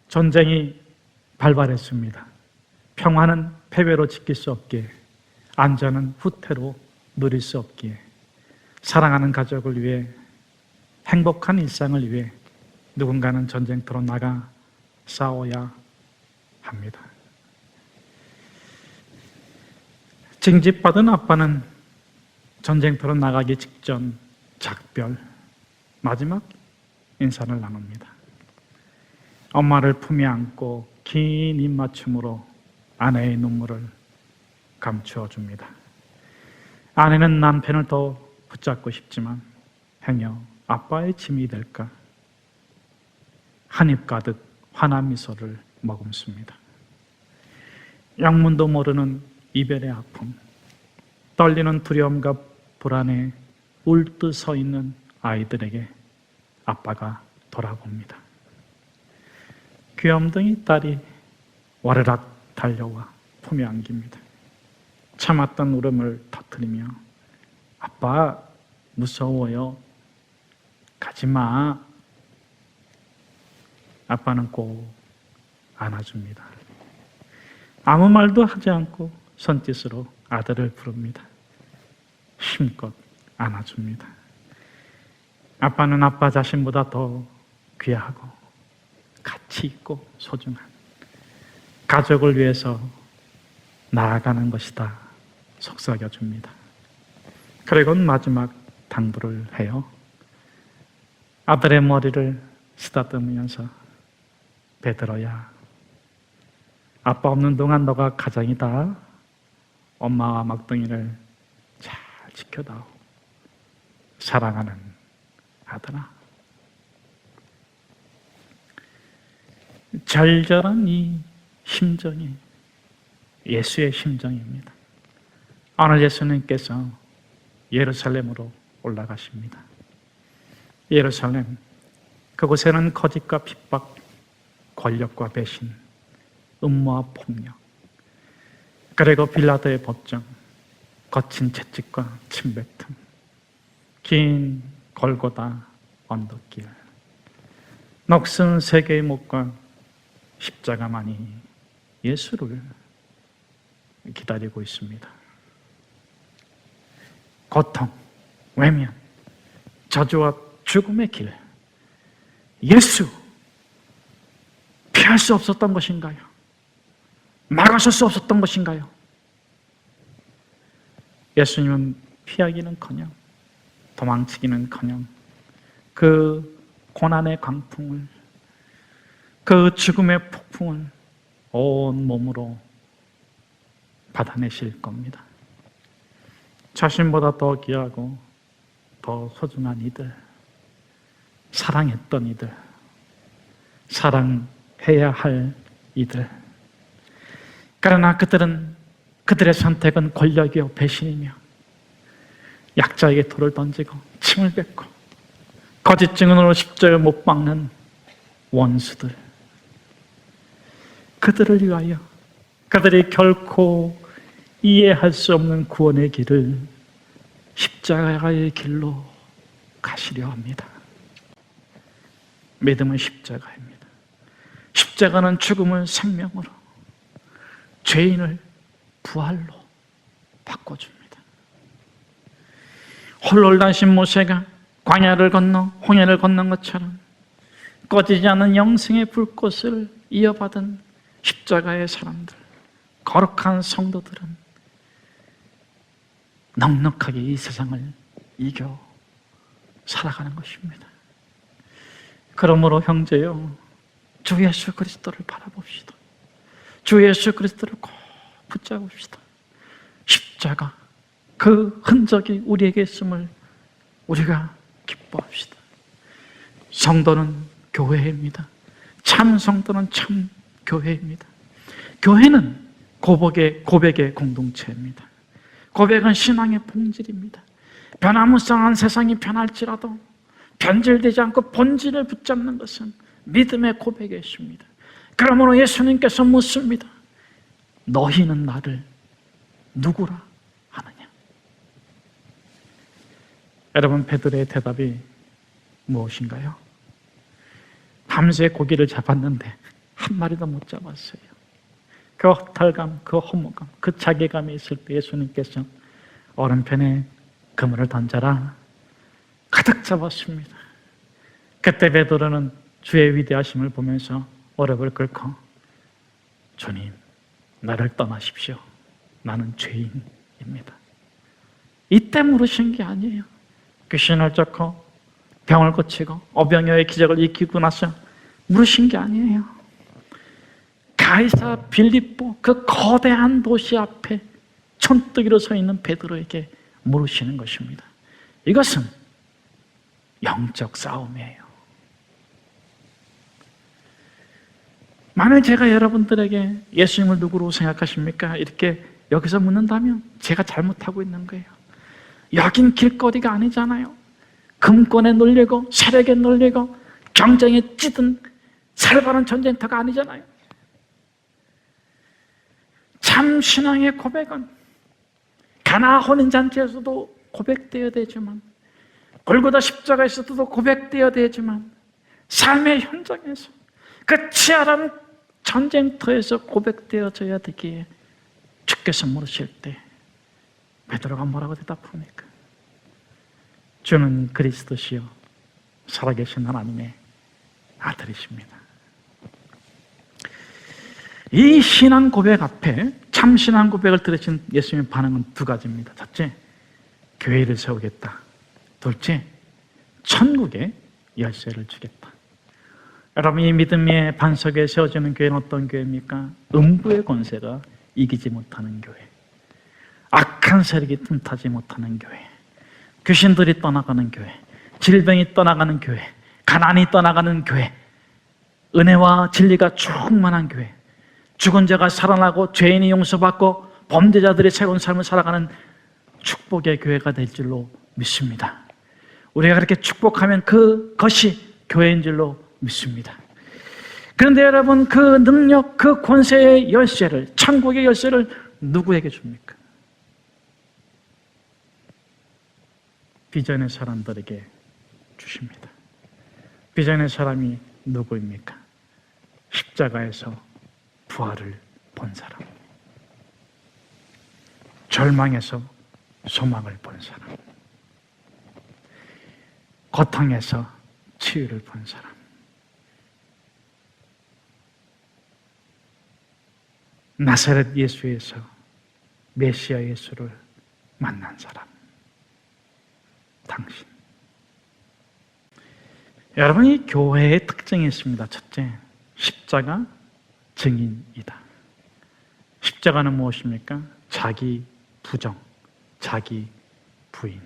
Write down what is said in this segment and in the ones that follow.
전쟁이 발발했습니다. 평화는 패배로 지킬 수 없기에, 안전은 후퇴로 누릴 수 없기에, 사랑하는 가족을 위해, 행복한 일상을 위해 누군가는 전쟁터로 나가 싸워야 합니다. 징집받은 아빠는 전쟁터로 나가기 직전 작별, 마지막 인사를 나눕니다. 엄마를 품에 안고 긴 입맞춤으로 아내의 눈물을 감추어 줍니다. 아내는 남편을 더 붙잡고 싶지만 행여 아빠의 짐이 될까 한입 가득 환한 미소를 머금습니다. 영문도 모르는 이별의 아픔, 떨리는 두려움과 불안에 울듯 서 있는 아이들에게 아빠가 돌아봅니다. 귀염둥이 딸이 와르락 달려와 품에 안깁니다. 참았던 울음을 터뜨리며 아빠 무서워요. 가지마. 아빠는 꼭 안아줍니다. 아무 말도 하지 않고 손짓으로 아들을 부릅니다. 힘껏 안아줍니다. 아빠는 아빠 자신보다 더 귀하고 가치 있고 소중한 가족을 위해서 나아가는 것이다 속삭여줍니다. 그리고 마지막 당부를 해요. 아들의 머리를 쓰다듬으면서 베드로야, 아빠 없는 동안 너가 가장이다. 엄마와 막둥이를 잘 지켜다오. 사랑하는 아들아. 절절한 이 심정이 예수의 심정입니다. 오늘 예수님께서 예루살렘으로 올라가십니다. 예루살렘, 그곳에는 거짓과 핍박, 권력과 배신, 음모와 폭력, 그리고 빌라도의 법정, 거친 채찍과 침뱉음, 긴 골고다 언덕길, 넋은 세 개의 목과 십자가만이 예수를 기다리고 있습니다. 고통, 외면, 저주와 죽음의 길, 예수, 피할 수 없었던 것인가요? 막아설 수 없었던 것인가요? 예수님은 피하기는커녕 도망치기는커녕 그 고난의 광풍을, 그 죽음의 폭풍을 온 몸으로 받아내실 겁니다. 자신보다 더 귀하고 더 소중한 이들, 사랑했던 이들, 사랑해야 할 이들. 그러나 그들의 선택은 권력이요 배신이며 약자에게 돌을 던지고 침을 뱉고 거짓 증언으로 십자가에 못 박는 원수들. 그들을 위하여 그들이 결코 이해할 수 없는 구원의 길을 십자가의 길로 가시려 합니다. 믿음은 십자가입니다. 십자가는 죽음을 생명으로, 죄인을 부활로 바꿔줍니다. 홀로 단신 모세가 광야를 건너 홍해를 건넌 것처럼 꺼지지 않는 영생의 불꽃을 이어받은 십자가의 사람들, 거룩한 성도들은 넉넉하게 이 세상을 이겨 살아가는 것입니다. 그러므로 형제요, 주 예수 그리스도를 바라봅시다. 주 예수 그리스도를 꼭 붙잡읍시다. 십자가, 그 흔적이 우리에게 있음을 우리가 기뻐합시다. 성도는 교회입니다. 참 성도는 참 교회입니다. 교회는 고백의 공동체입니다. 고백은 신앙의 본질입니다. 변화무쌍한 세상이 변할지라도 변질되지 않고 본질을 붙잡는 것은 믿음의 고백에 있습니다. 그러므로 예수님께서 묻습니다. 너희는 나를 누구라 하느냐? 여러분, 베드로의 대답이 무엇인가요? 밤새 고기를 잡았는데 한 마리도 못 잡았어요. 그 허탈감, 그 허무감, 그 자괴감이 있을 때 예수님께서 오른편에 그물을 던져라 가득 잡았습니다. 그때 베드로는 주의 위대하심을 보면서 무릎을 꿇고 주님, 나를 떠나십시오. 나는 죄인입니다. 이때 물으신 게 아니에요. 귀신을 쫓고 병을 고치고 오병이어의 기적을 일으키고 나서 물으신 게 아니에요. 가이사 빌립보 그 거대한 도시 앞에 촌뜨기로 서 있는 베드로에게 물으시는 것입니다. 이것은 영적 싸움이에요. 만약 제가 여러분들에게 예수님을 누구로 생각하십니까? 이렇게 여기서 묻는다면 제가 잘못하고 있는 거예요. 여긴 길거리가 아니잖아요. 금권에 놀리고 세력에 놀리고 경쟁에 찌든 살벌한 전쟁터가 아니잖아요. 참 신앙의 고백은 가나 혼인잔치에서도 고백되어야 되지만, 골고다 십자가에서도 고백되어야 되지만, 삶의 현장에서 그 치열한 전쟁터에서 고백되어져야 되기에 주께서 물으실 때 베드로가 뭐라고 대답합니까? 주는 그리스도시요 살아계신 하나님의 아들이십니다. 이 신앙 고백 앞에 참 신앙 고백을 들으신 예수님의 반응은 두 가지입니다. 첫째, 교회를 세우겠다. 둘째, 천국의 열쇠를 주겠다. 여러분, 이 믿음의 반석에 세워지는 교회는 어떤 교회입니까? 음부의 권세가 이기지 못하는 교회, 악한 세력이 틈타지 못하는 교회, 귀신들이 떠나가는 교회, 질병이 떠나가는 교회, 가난이 떠나가는 교회, 은혜와 진리가 충만한 교회, 죽은 자가 살아나고 죄인이 용서받고 범죄자들이 새로운 삶을 살아가는 축복의 교회가 될 줄로 믿습니다. 우리가 그렇게 축복하면 그것이 교회인 줄로 믿습니다. 그런데 여러분, 그 능력, 그 권세의 열쇠를, 천국의 열쇠를 누구에게 줍니까? 비전의 사람들에게 주십니다. 비전의 사람이 누구입니까? 십자가에서 부활을 본 사람, 절망에서 소망을 본 사람, 고통에서 치유를 본 사람, 나사렛 예수에서 메시아 예수를 만난 사람, 당신. 여러분, 이 교회의 특징이 있습니다. 첫째, 십자가 증인이다. 십자가는 무엇입니까? 자기 부정, 자기 부인.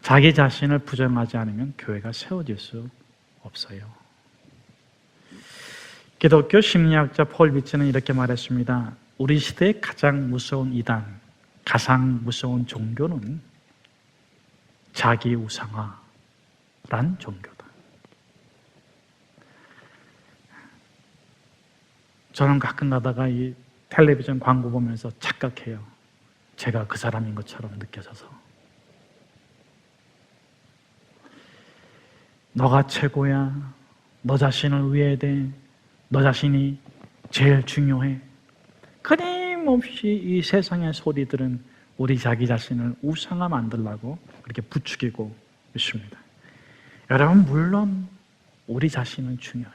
자기 자신을 부정하지 않으면 교회가 세워질 수 없어요. 기독교 심리학자 폴 비츠는 이렇게 말했습니다. 우리 시대의 가장 무서운 이단, 가장 무서운 종교는 자기 우상화란 종교다. 저는 가끔 가다가 이 텔레비전 광고 보면서 착각해요. 제가 그 사람인 것처럼 느껴져서. 너가 최고야. 너 자신을 위해야 돼. 너 자신이 제일 중요해. 끊임없이 이 세상의 소리들은 우리 자기 자신을 우상화 만들려고 그렇게 부추기고 있습니다. 여러분, 물론 우리 자신은 중요해.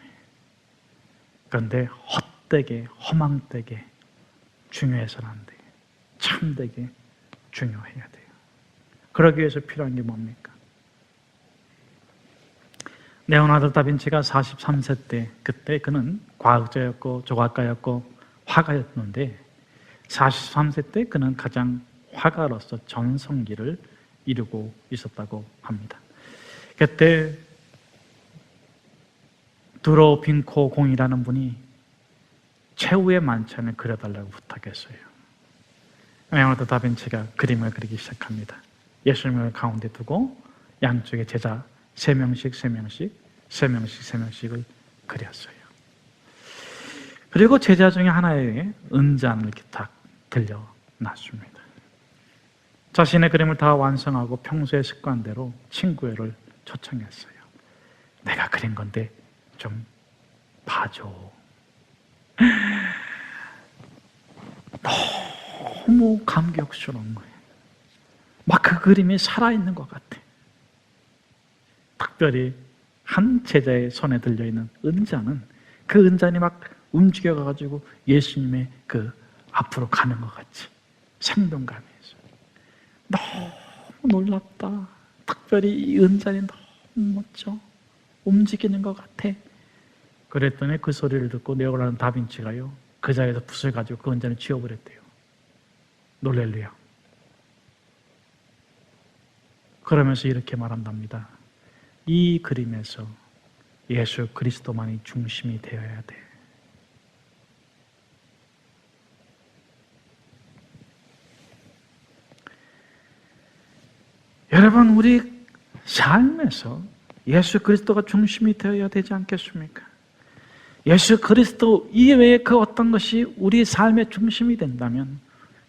그런데 헛되게, 허망되게 중요해서는 안 돼요. 참되게 중요해야 돼요. 그러기 위해서 필요한 게 뭡니까? 레오나르도 다빈치가 43세 때, 그때 그는 과학자였고 조각가였고 화가였는데 43세 때 그는 가장 화가로서 전성기를 이루고 있었다고 합니다. 그때 드로 빈코 공이라는 분이 최후의 만찬을 그려달라고 부탁했어요. 레오나르도 다빈치가 그림을 그리기 시작합니다. 예수님을 가운데 두고 양쪽에 제자 3명씩을 그렸어요. 그리고 제자 중에 하나에게 은잔을 이렇게 딱 들려놨습니다. 자신의 그림을 다 완성하고 평소의 습관대로 친구를 초청했어요. 내가 그린 건데 좀 봐줘. 너무 감격스러운 거예요. 막 그 그림이 살아있는 것 같아. 특별히 한 제자의 손에 들려있는 은자는 그 은잔이 막 움직여가지고 예수님의 그 앞으로 가는 것 같이 생동감이 있어요. 너무 놀랍다. 특별히 이 은잔이 너무 멋져. 움직이는 것 같아. 그랬더니 그 소리를 듣고 레오나르도 다빈치가요, 그 자리에서 붓을 가지고 그 은잔을 지워버렸대요. 놀랄래요. 그러면서 이렇게 말한답니다. 이 그림에서 예수 그리스도만이 중심이 되어야 돼. 여러분, 우리 삶에서 예수 그리스도가 중심이 되어야 되지 않겠습니까? 예수 그리스도 이외에 그 어떤 것이 우리 삶의 중심이 된다면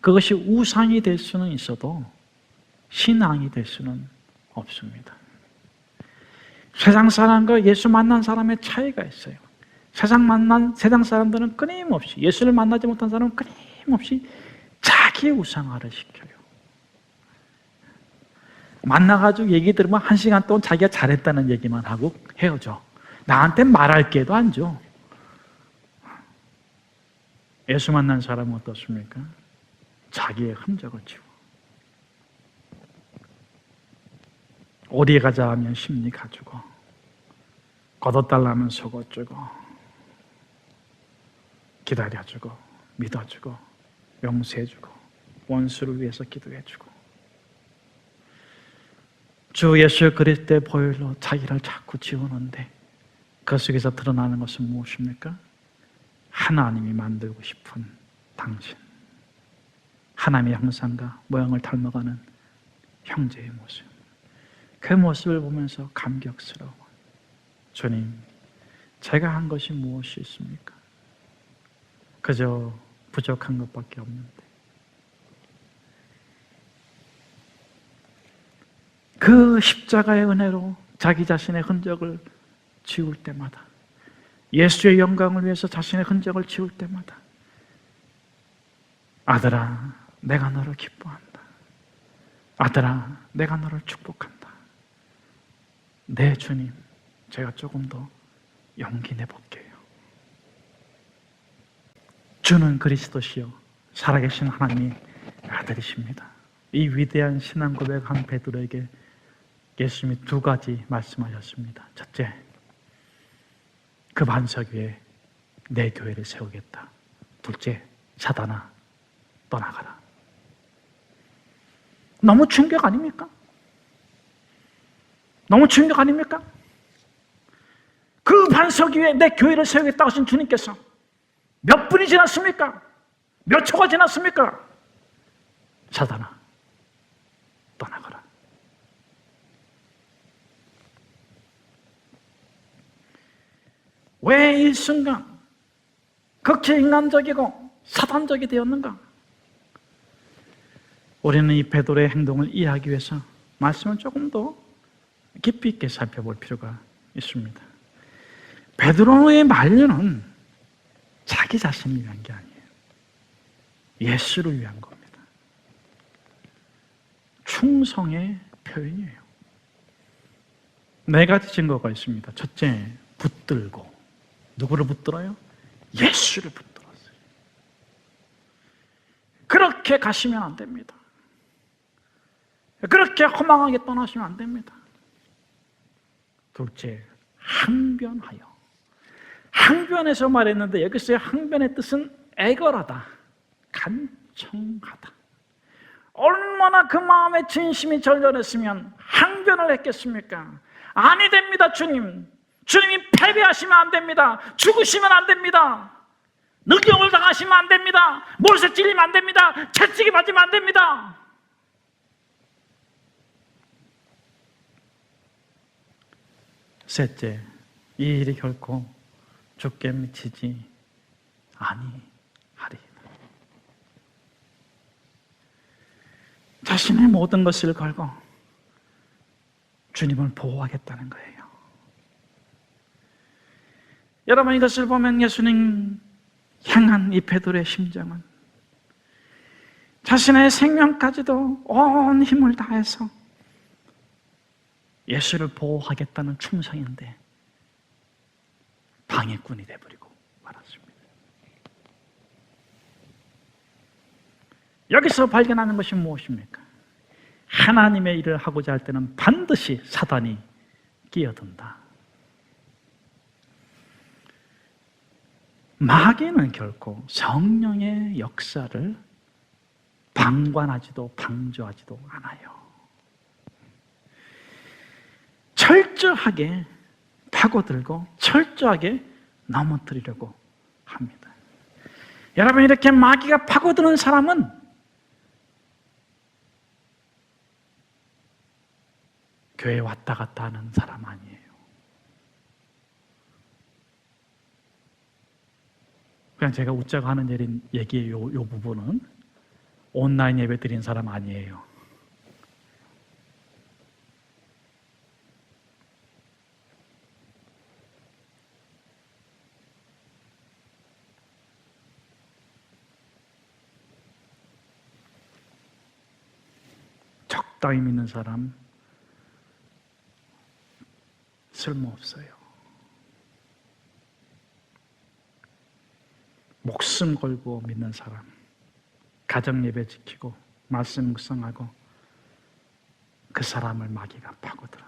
그것이 우상이 될 수는 있어도 신앙이 될 수는 없습니다. 세상 사람과 예수 만난 사람의 차이가 있어요. 세상 사람들은 끊임없이, 예수를 만나지 못한 사람은 끊임없이 자기 우상화를 시켜요. 만나가지고 얘기 들으면 1시간 동안 자기가 잘했다는 얘기만 하고 헤어져. 나한테 말할 게도 안 줘. 예수 만난 사람은 어떻습니까? 자기의 흔적을 지워. 어디 가자 하면 심리 가지고, 걷어달라면 속어주고, 기다려주고, 믿어주고, 용서해주고, 원수를 위해서 기도해주고, 주 예수 그리스도의 보혈로 자기를 자꾸 지우는데 그 속에서 드러나는 것은 무엇입니까? 하나님이 만들고 싶은 당신, 하나님의 형상과 모양을 닮아가는 형제의 모습, 그 모습을 보면서 감격스러워. 주님, 제가 한 것이 무엇이 있습니까? 그저 부족한 것밖에 없는데. 그 십자가의 은혜로 자기 자신의 흔적을 지울 때마다, 예수의 영광을 위해서 자신의 흔적을 지울 때마다, 아들아, 내가 너를 기뻐한다. 아들아, 내가 너를 축복한다. 네, 주님, 제가 조금 더 용기 내볼게요. 주는 그리스도시요 살아계신 하나님의 아들이십니다. 이 위대한 신앙 고백한 베드로에게 예수님이 2가지 말씀하셨습니다. 첫째, 그 반석 위에 내 교회를 세우겠다. 둘째, 사단아, 떠나가라. 너무 충격 아닙니까? 너무 충격 아닙니까? 그 반석 위에 내 교회를 세우겠다고 하신 주님께서 몇 분이 지났습니까? 몇 초가 지났습니까? 사단아, 떠나가라. 왜 일순간 극히 인간적이고 사단적이 되었는가? 우리는 이 베드로의 행동을 이해하기 위해서 말씀을 조금 더 깊이 있게 살펴볼 필요가 있습니다. 베드로의 만류는 자기 자신을 위한 게 아니에요. 예수를 위한 겁니다. 충성의 표현이에요. 4가지 증거가 있습니다. 첫째, 붙들고. 누구를 붙들어요? 예수를 붙들었어요. 그렇게 가시면 안 됩니다. 그렇게 허망하게 떠나시면 안 됩니다. 둘째, 항변하여. 항변에서 말했는데 여기서의 항변의 뜻은 애걸하다, 간청하다. 얼마나 그 마음에 진심이 절절했으면 항변을 했겠습니까? 아니 됩니다, 주님. 주님이 패배하시면 안 됩니다. 죽으시면 안 됩니다. 능력을 당하시면 안 됩니다. 몰세 찔리면 안 됩니다. 채찍이 맞으면 안 됩니다. 셋째, 이 일이 결코 죽게 미치지 아니하리. 자신의 모든 것을 걸고 주님을 보호하겠다는 거예요. 여러분, 이것을 보면 예수님 향한 이 베드로의 심정은 자신의 생명까지도 온 힘을 다해서 예수를 보호하겠다는 충성인데 방해꾼이 되어버리고 말았습니다. 여기서 발견하는 것이 무엇입니까? 하나님의 일을 하고자 할 때는 반드시 사단이 끼어든다. 마귀는 결코 성령의 역사를 방관하지도 방조하지도 않아요. 철저하게 파고들고 철저하게 넘어뜨리려고 합니다. 여러분, 이렇게 마귀가 파고드는 사람은 교회 왔다 갔다 하는 사람 아니에요. 그냥 제가 웃자고 하는 얘기예요. 이 부분은 온라인 예배 드린 사람 아니에요. 적당히 믿는 사람 쓸모없어요. 목숨 걸고 믿는 사람, 가정 예배 지키고 말씀 묵상하고 그 사람을 마귀가 파고들어.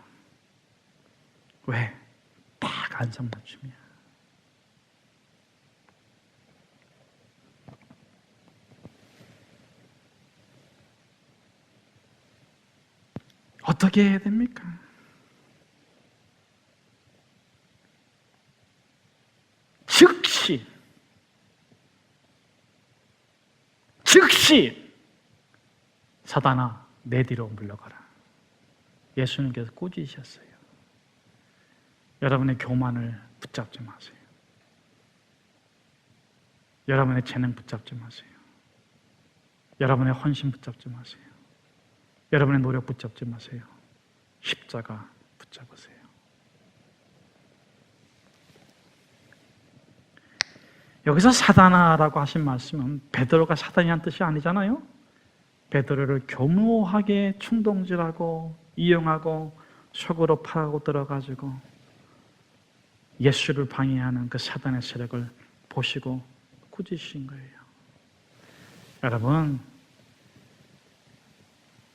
왜? 딱 안성 맞춤이야. 어떻게 해야 됩니까? 즉시 사단아 내 뒤로 물러가라. 예수님께서 꾸짖으셨어요. 여러분의 교만을 붙잡지 마세요. 여러분의 재능 붙잡지 마세요. 여러분의 헌신 붙잡지 마세요. 여러분의 노력 붙잡지 마세요. 십자가 붙잡으세요. 여기서 사단아라고 하신 말씀은 베드로가 사단이란 뜻이 아니잖아요. 베드로를 교묘하게 충동질하고 이용하고 속으로 파고 들어가지고 예수를 방해하는 그 사단의 세력을 보시고 꾸짖으신 거예요. 여러분,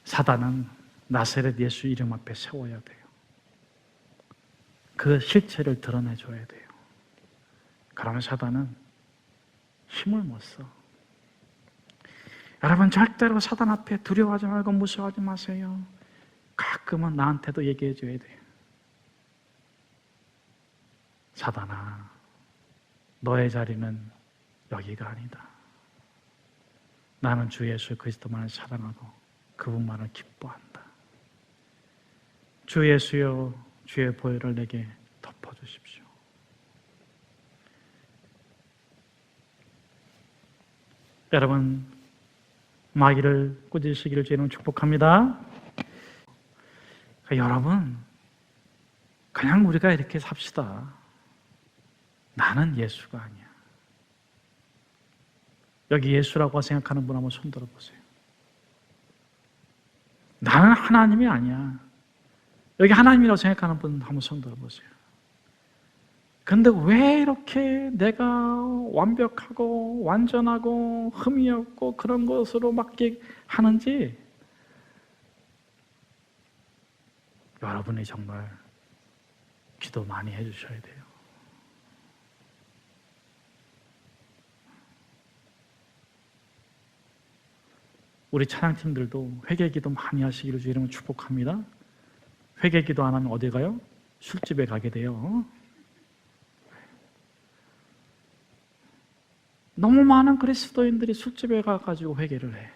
사단은 나사렛 예수 이름 앞에 세워야 돼요. 그 실체를 드러내줘야 돼요. 그러면 사단은 힘을 못 써. 여러분, 절대로 사단 앞에 두려워하지 말고 무서워하지 마세요. 가끔은 나한테도 얘기해 줘야 돼요. 사단아, 너의 자리는 여기가 아니다. 나는 주 예수 그리스도만을 사랑하고 그분만을 기뻐한다. 주 예수여, 주의 보혈을 내게 덮어주십시오. 여러분, 마귀를 꾸짖으시기를 주님 축복합니다. 여러분, 그냥 우리가 이렇게 삽시다. 나는 예수가 아니야. 여기 예수라고 생각하는 분 한번 손 들어보세요. 나는 하나님이 아니야. 여기 하나님이라고 생각하는 분 한번 손 들어보세요. 근데 왜 이렇게 내가 완벽하고 완전하고 흠이 없고 그런 것으로 맞게 하는지 여러분이 정말 기도 많이 해주셔야 돼요. 우리 찬양팀들도 회개기도 많이 하시기를 주 이름으로 축복합니다. 회개기도 안 하면 어디 가요? 술집에 가게 돼요. 너무 많은 그리스도인들이 술집에 가가지고 회개를 해.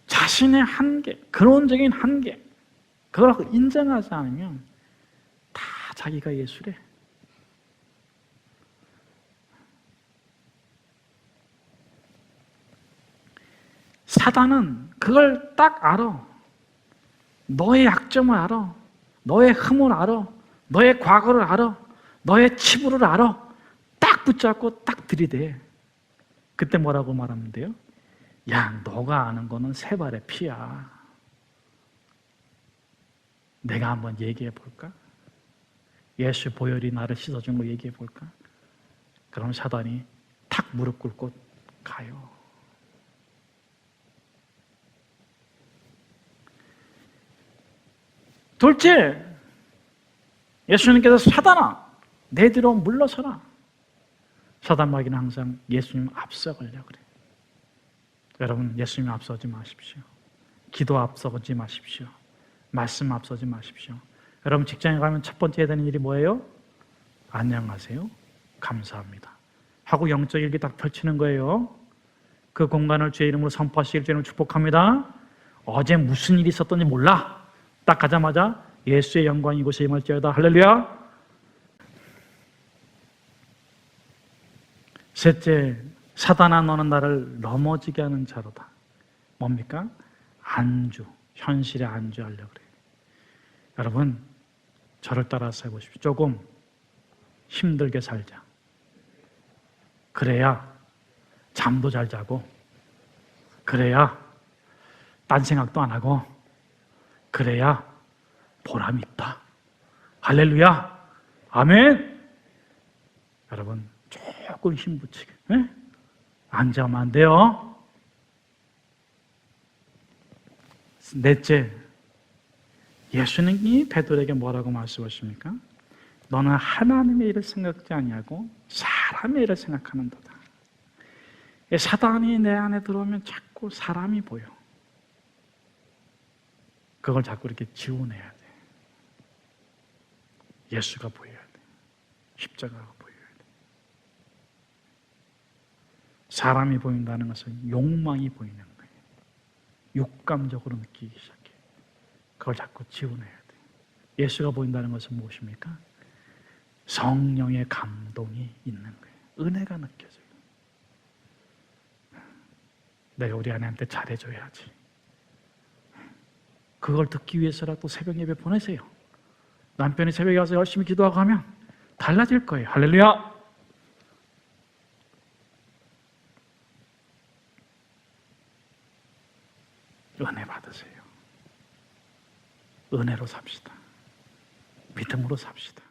자신의 한계, 근원적인 한계, 그걸 인정하지 않으면 다 자기가 예수래. 사단은 그걸 딱 알아. 너의 약점을 알아. 너의 흠을 알아. 너의 과거를 알아. 너의 치부를 알아. 딱 붙잡고 딱 들이대. 그때 뭐라고 말하면 돼요? 야, 너가 아는 거는 세 발의 피야. 내가 한번 얘기해 볼까? 예수 보혈이 나를 씻어준 거 얘기해 볼까? 그럼 사단이 탁 무릎 꿇고 가요. 둘째, 예수님께서 사단아, 내 뒤로 물러서라. 사단 마귀는 항상 예수님 앞서가려고 그래요. 여러분, 예수님 앞서지 마십시오. 기도 앞서지 마십시오. 말씀 앞서지 마십시오. 여러분, 직장에 가면 첫 번째 해야 되는 일이 뭐예요? 안녕하세요. 감사합니다. 하고 영적 일기 딱 펼치는 거예요. 그 공간을 주의 이름으로 선포하시길 주의 이름으로 축복합니다. 어제 무슨 일이 있었던지 몰라. 딱 가자마자 예수의 영광이 이곳에 임할지어다. 할렐루야. 셋째, 사단아 너는 나를 넘어지게 하는 자로다. 뭡니까? 안주, 현실에 안주하려고 그래요. 여러분, 저를 따라서 해보십시오. 조금 힘들게 살자. 그래야 잠도 잘 자고, 그래야 딴 생각도 안 하고, 그래야 보람이 있다. 할렐루야. 아멘. 여러분, 조금 힘붙이게. 네? 앉아면 안 돼요. 넷째, 예수님이 베드로에게 뭐라고 말씀하십니까? 너는 하나님의 일을 생각지 아니하고 사람의 일을 생각하는도다. 사단이 내 안에 들어오면 자꾸 사람이 보여. 그걸 자꾸 이렇게 지워내야 돼. 예수가 보여야 돼. 십자가가 보여야 돼. 사람이 보인다는 것은 욕망이 보이는 거예요. 육감적으로 느끼기 시작해. 그걸 자꾸 지워내야 돼. 예수가 보인다는 것은 무엇입니까? 성령의 감동이 있는 거예요. 은혜가 느껴져요. 내가 우리 아내한테 잘해줘야지. 그걸 듣기 위해서라도 새벽 예배 보내세요. 남편이 새벽에 와서 열심히 기도하고 하면 달라질 거예요. 할렐루야! 은혜 받으세요. 은혜로 삽시다. 믿음으로 삽시다.